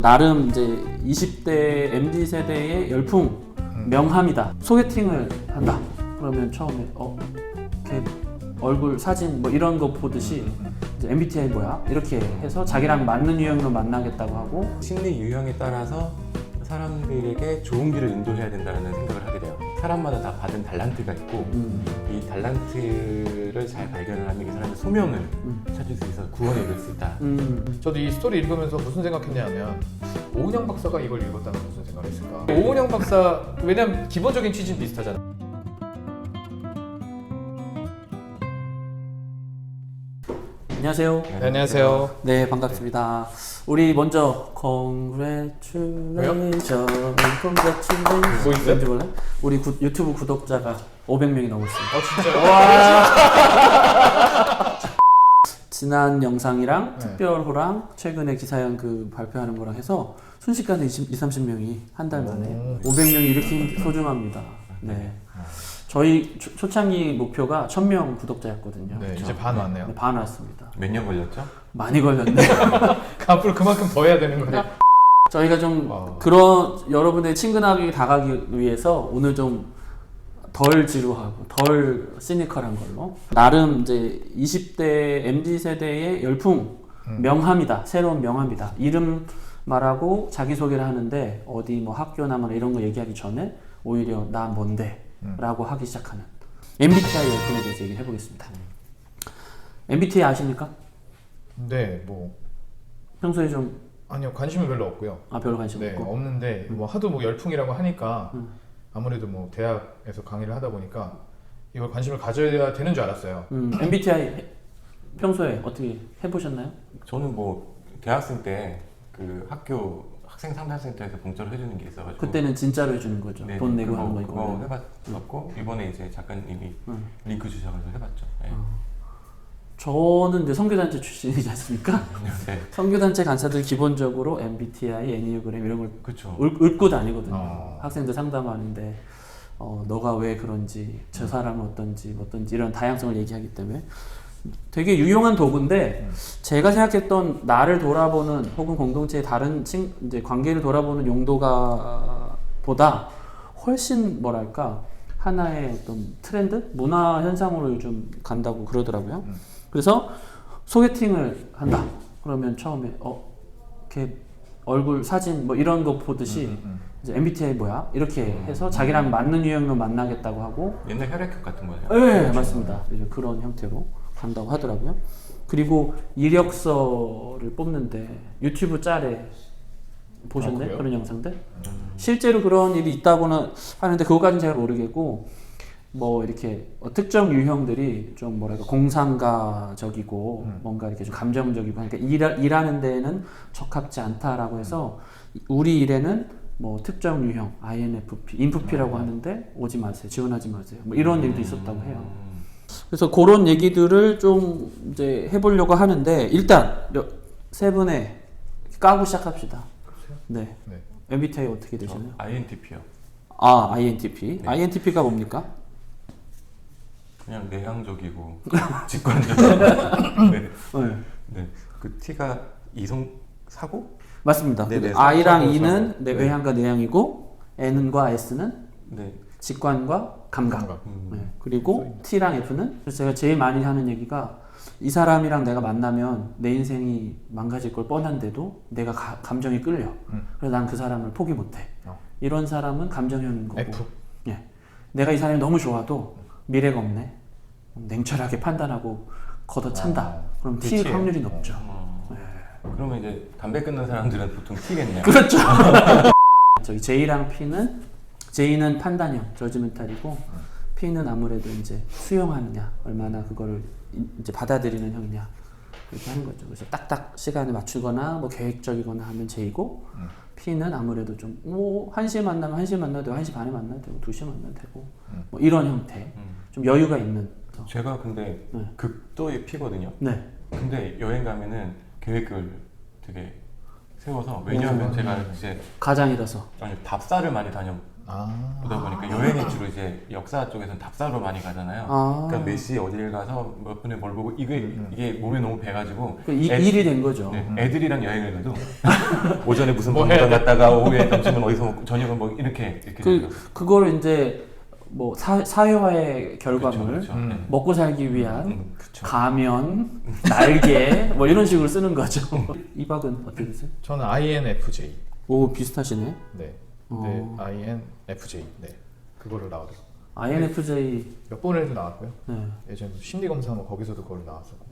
나름 이제 20대 MZ 세대의 열풍 명함이다. 소개팅을 한다. 그러면 처음에 걔 얼굴 사진 뭐 이런 거 보듯이 이제 MBTI 뭐야? 이렇게 해서 자기랑 맞는 유형으로 만나겠다고 하고 심리 유형에 따라서 사람들에게 좋은 길을 인도해야 된다는 생각을 하게 돼요. 사람마다 다 받은 달란트가 있고 이 달란트를 잘 발견하면 이 사람의 소명을 찾을 수 있어서 구원에 이를 수 있다. 저도 이 스토리 읽으면서 무슨 생각했냐면 오은영 박사가 이걸 읽었다면 무슨 생각을 했을까? 오은영 박사 왜냐면 기본적인 취지는 비슷하잖아. 안녕하세요. 네, 안녕하세요. 네, 반갑습니다. 우리 먼저 Congratulation. 뭐 있어요? 뭔지 몰라? 우리 유튜브 구독자가 500명이 넘었습니다. 진짜요? 와. 지난 영상이랑 네. 특별호랑 최근에 기사연 그 발표하는 거랑 해서 순식간에 30명이 한 달 만에 500명이 이렇게 소중합니다. 네. 저희 초창기 목표가 1000명 구독자였거든요. 네, 이제 반 왔네요. 네, 반 왔습니다. 몇 년 걸렸죠? 많이 걸렸네. 앞으로 그만큼 더 해야 되는 거예요. 저희가 좀 그런 여러분의 친근하게 다가기 위해서 오늘 좀 덜 지루하고 덜 시니컬한 걸로 나름 이제 20대 MZ 세대의 열풍 명함이다. 새로운 명함이다. 이름 말하고 자기소개를 하는데 어디 뭐 학교나 뭐 이런 거 얘기하기 전에 오히려 나 뭔데 라고 하기 시작하는 MBTI 열풍에 대해서 얘기를 해보겠습니다. MBTI 아십니까? 네, 뭐 평소에 좀 아니요, 관심은 별로 없고요. 별로 관심 네, 없고 없는데 뭐 하도 뭐 열풍이라고 하니까 아무래도 뭐 대학에서 강의를 하다 보니까 이걸 관심을 가져야 되는 줄 알았어요. MBTI 평소에 어떻게 해보셨나요? 저는 뭐 대학생 때 그 학교 학생 상담센터에서 공짜로 해주는 게 있어가지고 그때는 진짜로 해주는 거죠. 네, 돈 내고 그거, 하는 거 그거 이거. 해봤었고 이번에 이제 작가님이 링크 주셔가지고 해봤죠. 네. 저는 이제 선교단체 출신이지 않습니까? 네. 선교단체 간사들 기본적으로 MBTI, 애니어그램 이런 걸 그렇죠. 읽고 다니거든요. 학생들 상담하는데 너가 왜 그런지, 저 사람은 어떤지 이런 다양성을 얘기하기 때문에 되게 유용한 도구인데 제가 생각했던 나를 돌아보는 혹은 공동체의 다른 이제 관계를 돌아보는 용도가 보다 훨씬 뭐랄까 하나의 어떤 트렌드, 문화 현상으로 좀 간다고 그러더라고요. 그래서 소개팅을 한다. 그러면 처음에 걔 얼굴 사진 뭐 이런 거 보듯이 이제 MBTI 뭐야? 이렇게 해서 자기랑 맞는 유형으로 만나겠다고 하고 옛날 혈액형 같은 거예요. 네, 맞습니다. 이제 그런 형태로 간다고 하더라고요. 그리고 이력서를 뽑는데 유튜브 짤에 보셨나요? 그런 영상들? 실제로 그런 일이 있다고는 하는데 그거까지는 제가 모르겠고 뭐 이렇게 특정 유형들이 좀 뭐랄까 공상가적이고 뭔가 이렇게 좀 감정적이고 하니까 일하는 데에는 적합지 않다라고 해서 우리 일에는 뭐 특정 유형 INFP, 인프피라고 하는데 오지 마세요, 지원하지 마세요. 뭐 이런 일도 있었다고 해요. 그래서 그런 얘기들을 좀 이제 해보려고 하는데 일단 세 분의 까고 시작합시다. 네. MBTI 어떻게 되시나요? INTP요. INTP. 네. INTP가 뭡니까? 그냥 내향적이고 직관적이고. 네. 네. 그 T가 이성 사고? 맞습니다. 네네, I랑 사고, E는 사고. 네, 외향과 내향이고 N과 S는 네. 직관과 감각. 네. 그리고 T랑 F는 그래서 제가 제일 많이 하는 얘기가 이 사람이랑 내가 만나면 내 인생이 망가질 걸 뻔한데도 내가 감정이 끌려. 그래서 난 그 사람을 포기 못해. 이런 사람은 감정형인 거고. F. 예. 내가 이 사람이 너무 좋아도 미래가 없네. 냉철하게 판단하고 걷어찬다. 그럼 T일 T예요. 확률이 높죠. 그러면 이제 담배 끊는 사람들은 보통 T겠네요. 그렇죠. 저기 J랑 J는 판단형, 저지멘탈이고 P는 아무래도 이제 수용하느냐, 얼마나 그거를 이제 받아들이는 형이냐 그렇게 하는 거죠. 그래서 딱딱 시간을 맞추거나 뭐 계획적이거나 하면 J고 P는 아무래도 좀 1시에 만나면 1시에 만나도 되고 1시 반에 만나도 되고 2시에 만나도 되고 뭐 이런 형태 좀 여유가 있는. 제가 근데 극도의 P거든요. 네. 근데 여행 가면은 계획을 되게 세워서 왜냐하면 제가 이제 가장이라서 답사를 많이 그러다 보니까 여행이 주로 이제 역사 쪽에서는 답사로 많이 가잖아요. 아. 그러니까 메시 어딜 가서 몇 분에 뭘 보고 이게 몸에 너무 배가지고 일이 된 거죠. 네, 애들이랑 여행을 가도 오전에 무슨 뭐 박물관 갔다가 오후에 점심은 어디서 먹고 저녁은 뭐 이렇게 그거를 이제 뭐 사회화의 결과물, 그렇죠. 네. 먹고 살기 위한 그쵸. 가면, 날개 뭐 이런 식으로 쓰는 거죠. 이박은 어떻게 되세요? 저는 INFJ. 오 비슷하시네. 네. 어. 네, INFJ. 네. 그거를 나오더라고요. INFJ. 몇 번에도 나왔고요. 네. 예전에 심리 검사 뭐 거기서도 그걸 나왔었고.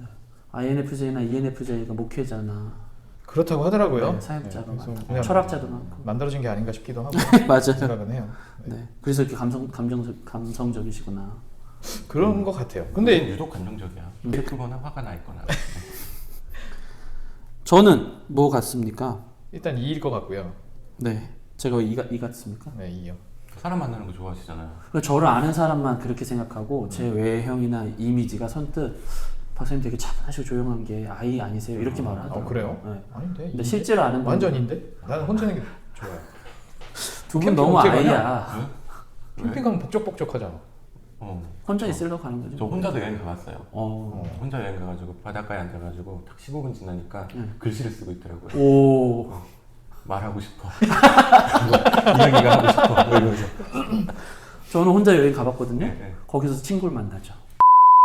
INFJ나 ENFJ가 목회자나 그렇다고 하더라고요. 네, 사역자가 그래서 많고 그냥 철학자도 많고. 만들어진 게 아닌가 싶기도 하고 맞아요. 생각은 해요. 네. 네. 그래서 이렇게 감성적이시구나. 그런 것 같아요. 근데 유독 감정적이야. 슬프거나 화가 나 있거나. 저는 뭐 같습니까? 일단 2일 것 같고요. 네. 제가 이 같습니까? 네, 2요. 사람 만나는 거 좋아하시잖아요. 그러니까 저를 아는 사람만 그렇게 생각하고 제 외형이나 이미지가 선뜻 박사님 되게 차분하시고 조용한 게 아이 아니세요? 이렇게 말을 하더라고요. 그래요? 네. 아닌데. 근데 실제로 아는 분 완전인데? 나는 혼자 있는 게 좋아요. 두 분 캠핑 너무 어떻게 아이야. 캠핑 가면 복적복적하잖아. 혼자 있으려고 가는 거죠. 저 혼자도 여행 가봤어요. 혼자 여행 가가지고 바닷가에 앉아가지고 딱 15분 지나니까 글씨를 쓰고 있더라고요. 오. 말하고 싶어. 이야기가 하고 싶어. 뭐 이러면서. 저는 혼자 여행 가봤거든요. 네. 거기서 친구를 만나죠.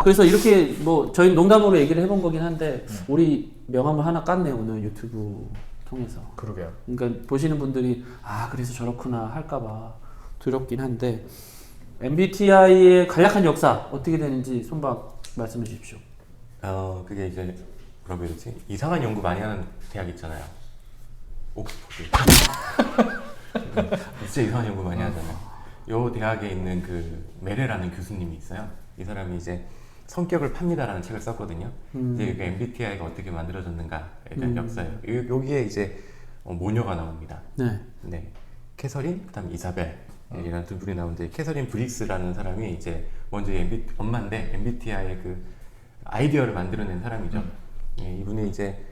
그래서 이렇게 뭐 저희 농담으로 얘기를 해본 거긴 한데 우리 명함을 하나 깠네요 오늘 유튜브 통해서. 그러게요. 그러니까 보시는 분들이 아 그래서 저렇구나 할까봐 두렵긴 한데 MBTI의 간략한 역사 어떻게 되는지 손박 말씀해 주십시오. 그게 이제 뭐라고 해야 되지? 이상한 연구 많이 하는 대학 있잖아요. 옥스퍼드. 진짜 이상한 연구 많이 하잖아요. 요 대학에 있는 그 메레라는 교수님이 있어요. 이 사람이 이제 성격을 팝니다라는 책을 썼거든요. 이제 그 MBTI가 어떻게 만들어졌는가에 대한 역사예요. 여기에 이제 모녀가 나옵니다. 네. 네. 캐서린, 그다음 이사벨 이라는 두 분이 나오는데 캐서린 브릭스라는 사람이 이제 먼저 엄마인데 MBTI의 그 아이디어를 만들어낸 사람이죠. 예, 이분이 이제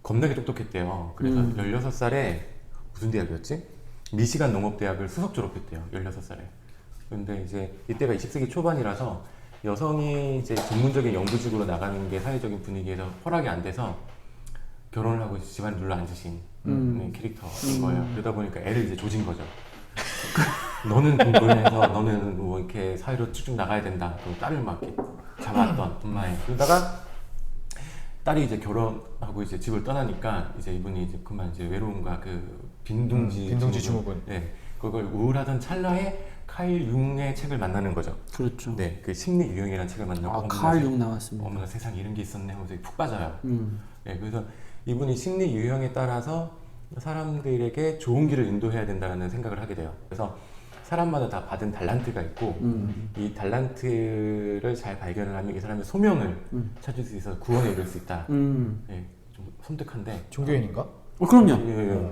겁나게 똑똑했대요. 그래서 16살에 무슨 대학이었지? 미시간 농업대학을 수석 졸업했대요. 16살에. 근데 이제 이때가 20세기 초반이라서 여성이 이제 전문적인 연구직으로 나가는 게 사회적인 분위기에서 허락이 안 돼서 결혼을 하고 집안에 눌러 앉으신 캐릭터인 거예요. 그러다 보니까 애를 이제 조진 거죠. 너는 공부해서 너는 뭐 이렇게 사회로 쭉쭉 나가야 된다. 그리고 딸을 막 이렇게 잡았던 엄마의. 그러다가 딸이 이제 결혼하고 이제 집을 떠나니까 이제 이분이 이제 그만 이제 외로움과 그 빈둥지 증후군. 네, 그걸 우울하던 찰나에 카일 융의 책을 만나는 거죠. 그렇죠. 네, 그 심리 유형이라는 책을 만나고 카일 융 나왔습니다. 어머나 세상에 이런 게 있었네 하면서 푹 빠져요. 네, 그래서 이분이 심리 유형에 따라서 사람들에게 좋은 길을 인도해야 된다는 생각을 하게 돼요. 그래서 사람마다 다 받은 달란트가 있고 이 달란트를 잘 발견을 하면 이 사람의 소명을 찾을 수 있어서 구원에 이룰 수 있다. 네, 좀 섬뜩한데. 종교인인가? 그럼요. 예.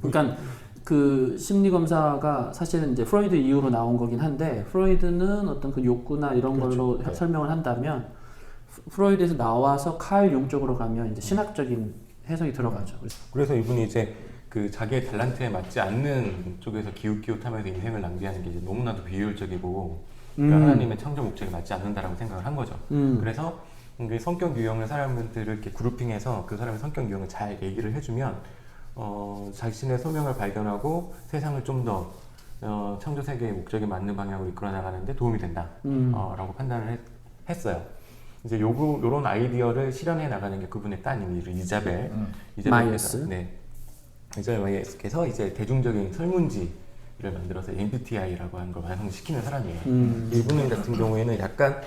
그러니까 그 심리 검사가 사실은 이제 프로이드 이후로 나온 거긴 한데 프로이드는 어떤 그 욕구나 이런 그렇죠. 걸로 네. 설명을 한다면 프로이드에서 나와서 카일 융 쪽으로 가면 이제 신학적인 해석이 들어가죠. 그래서 이분이 이제 그 자기의 달란트에 맞지 않는 쪽에서 기웃기웃하면서 인생을 낭비하는 게 이제 너무나도 비효율적이고 그러니까 하나님의 창조 목적에 맞지 않는다라고 생각을 한 거죠. 그래서 성격 유형을 사람들을 이렇게 그룹핑해서 그 사람의 성격 유형을 잘 얘기를 해주면 자신의 소명을 발견하고 세상을 좀 더 창조 세계의 목적에 맞는 방향으로 이끌어 나가는데 도움이 된다. 라고 판단을 했어요. 이제 요런 아이디어를 실현해 나가는 게 그분의 따님이 이자벨 마이어스. 네. 이자벨 마이어스께서 이제 대중적인 설문지를 만들어서 MBTI라고 하는 걸 완성시키는 사람이에요. 이분 같은 경우에는 약간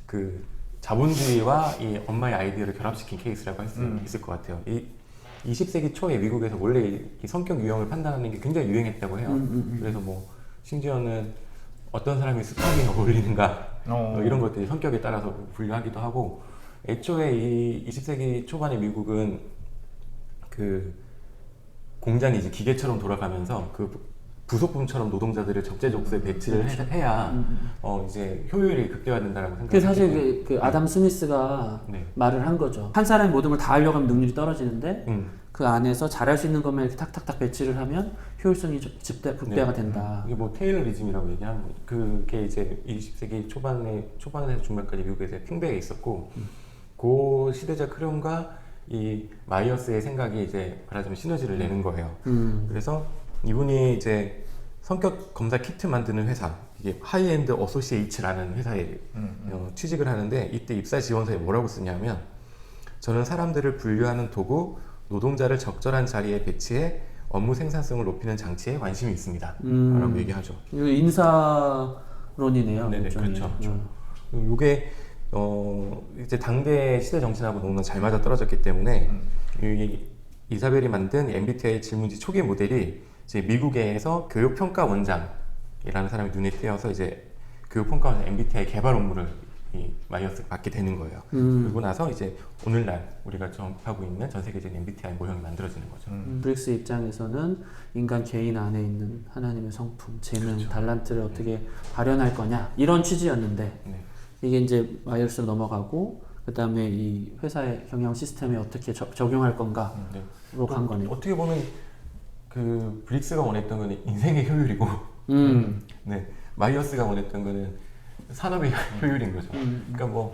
그 자본주의와 이 엄마의 아이디어를 결합시킨 케이스라고 할 수 있을 것 같아요. 이 20세기 초에 미국에서 원래 이 성격 유형을 판단하는 게 굉장히 유행했다고 해요. 그래서 뭐 심지어는 어떤 사람이 스파링에 어울리는가 이런 것들이 성격에 따라서 분류하기도 하고 애초에 이 20세기 초반의 미국은 그 공장이 이제 기계처럼 돌아가면서 그 부속품처럼 노동자들을 적재적소에 배치를 해야 이제 효율이 극대화된다라고 생각해요. 그 사실 그 아담 스미스가 네. 말을 한 거죠. 한 사람이 모든 걸 다 하려고 하면 능률이 떨어지는데 그 안에서 잘할 수 있는 것만 이렇게 탁탁탁 배치를 하면 효율성이 극대화가 된다. 이게 뭐 테일러리즘이라고 얘기하는 거. 그게 이제 20세기 초반에서 중반까지 미국에서 핑백에 있었고, 그 시대적 흐름과 이 마이어스의 생각이 이제 말하자면 시너지를 내는 거예요. 그래서 이분이 이제 성격 검사 키트 만드는 회사, 이게 하이엔드 어소시에이츠라는 회사에 취직을 하는데, 이때 입사 지원서에 뭐라고 쓰냐면, 저는 사람들을 분류하는 도구, 노동자를 적절한 자리에 배치해 업무 생산성을 높이는 장치에 관심이 있습니다. 라고 얘기하죠. 이거 인사론이네요. 네네, 일종의. 그렇죠. 이게 이제 당대 시대 정신하고 너무나 잘 맞아 떨어졌기 때문에 이 이사벨이 만든 MBTI 질문지 초기 모델이 이제 미국에서 교육평가원장이라는 사람이 눈에 띄어서 이제 교육평가원장 MBTI 개발 업무를 이 마이어스가 맡게 되는 거예요. 그리고 나서 이제 오늘날 우리가 접하고 있는 전 세계적인 MBTI 모형이 만들어지는 거죠. 브릭스 입장에서는 인간 개인 안에 있는 하나님의 성품, 재능, 그렇죠. 달란트를 어떻게 발현할 거냐 이런 취지였는데 네. 이게 이제 마이어스로 넘어가고 그 다음에 이 회사의 경영 시스템에 어떻게 적용할 건가로 네. 간 거네요. 어떻게 보면 그 브릭스가 원했던 거는 인생의 효율이고, 네, 마이어스가 원했던 거는 산업의 효율인 거죠. 그러니까 뭐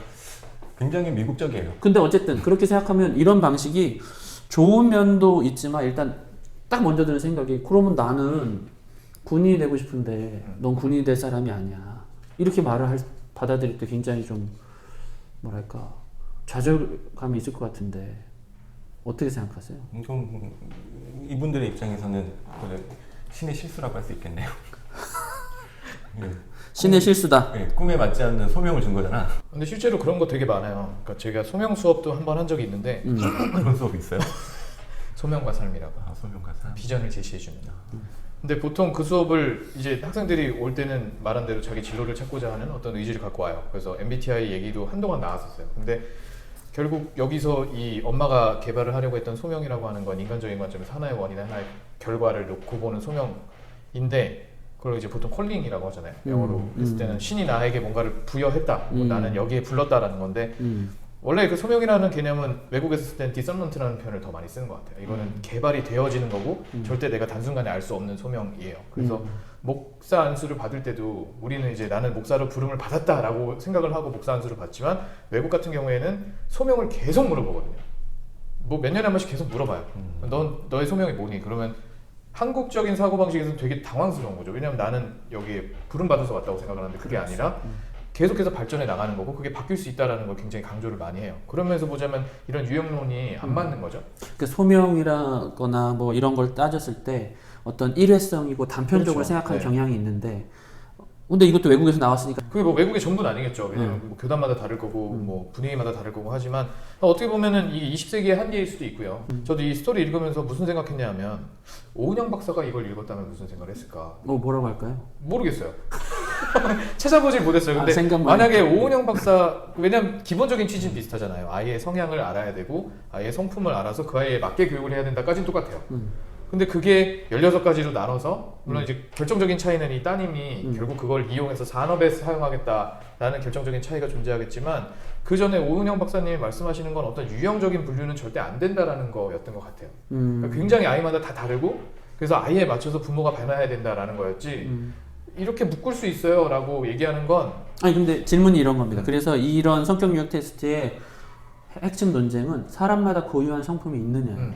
굉장히 미국적이에요. 근데 어쨌든 그렇게 생각하면 이런 방식이 좋은 면도 있지만 일단 딱 먼저 드는 생각이 그러면 나는 군인이 되고 싶은데 넌 군인이 될 사람이 아니야. 이렇게 받아들일 때 굉장히 좀 뭐랄까 좌절감이 있을 것 같은데 어떻게 생각하세요? 좀 이분들의 입장에서는 신의 실수라고 할 수 있겠네요. 네. 신의 실수다. 네, 꿈에 맞지 않는 소명을 준 거잖아. 근데 실제로 그런 거 되게 많아요. 그러니까 제가 소명 수업도 한 번 한 적이 있는데 그런 수업이 있어요? 소명과 삶이라고 아, 소명과 삶. 비전을 제시해주는. 근데 보통 그 수업을 이제 학생들이 올 때는 말한 대로 자기 진로를 찾고자 하는 어떤 의지를 갖고 와요. 그래서 MBTI 얘기도 한동안 나왔었어요. 근데 결국 여기서 이 엄마가 개발을 하려고 했던 소명이라고 하는 건 인간적인 관점에서 하나의 원이나 하나의 결과를 놓고 보는 소명인데, 그걸 이제 보통 컬링이라고 하잖아요. 영어로 했을 때는 신이 나에게 뭔가를 부여했다, 뭐 나는 여기에 불렀다라는 건데, 원래 그 소명이라는 개념은 외국에서 쓸 때는 디서넌트라는 표현을 더 많이 쓰는 것 같아요. 이거는 개발이 되어지는 거고 절대 내가 단순간에 알 수 없는 소명이에요. 그래서 목사 안수를 받을 때도 우리는 이제 나는 목사로 부름을 받았다라고 생각을 하고 목사 안수를 받지만, 외국 같은 경우에는 소명을 계속 물어보거든요. 뭐 몇 년에 한 번씩 계속 물어봐요. 너의 소명이 뭐니? 그러면 한국적인 사고방식에서는 되게 당황스러운 거죠. 왜냐하면 나는 여기에 부름받아서 왔다고 생각을 하는데 그게 아니라 계속해서 발전해 나가는 거고 그게 바뀔 수 있다는 걸 굉장히 강조를 많이 해요. 그런 면에서 보자면 이런 유형론이 안 맞는 거죠. 그 소명이라거나 뭐 이런 걸 따졌을 때 어떤 일회성이고 단편적으로 그렇죠. 생각하는 네. 경향이 있는데, 근데 이것도 외국에서 나왔으니까 그게 뭐 외국의 전부는 아니겠죠. 왜냐면 뭐 교단마다 다를 거고 뭐 분위기마다 다를 거고 하지만 어떻게 보면은 이 20세기의 한계일 수도 있고요. 저도 이 스토리 읽으면서 무슨 생각했냐면, 오은영 박사가 이걸 읽었다면 무슨 생각을 했을까? 뭐라고 할까요? 모르겠어요. 찾아보질 못했어요. 근데 생각만 만약에 오은영 박사, 왜냐면 기본적인 취지는 비슷하잖아요. 아이의 성향을 알아야 되고 아이의 성품을 알아서 그 아이에 맞게 교육을 해야 된다까지는 똑같아요. 근데 그게 16가지로 나눠서, 물론 이제 결정적인 차이는 이 따님이 결국 그걸 이용해서 산업에 사용하겠다라는 결정적인 차이가 존재하겠지만, 그 전에 오은영 박사님이 말씀하시는 건 어떤 유형적인 분류는 절대 안 된다라는 거였던 것 같아요. 그러니까 굉장히 아이마다 다 다르고, 그래서 아이에 맞춰서 부모가 변화해야 된다라는 거였지, 이렇게 묶을 수 있어요 라고 얘기하는 건. 아니 근데 질문이 이런 겁니다. 그래서 이런 성격 유형 테스트의 핵심 논쟁은 사람마다 고유한 성품이 있느냐.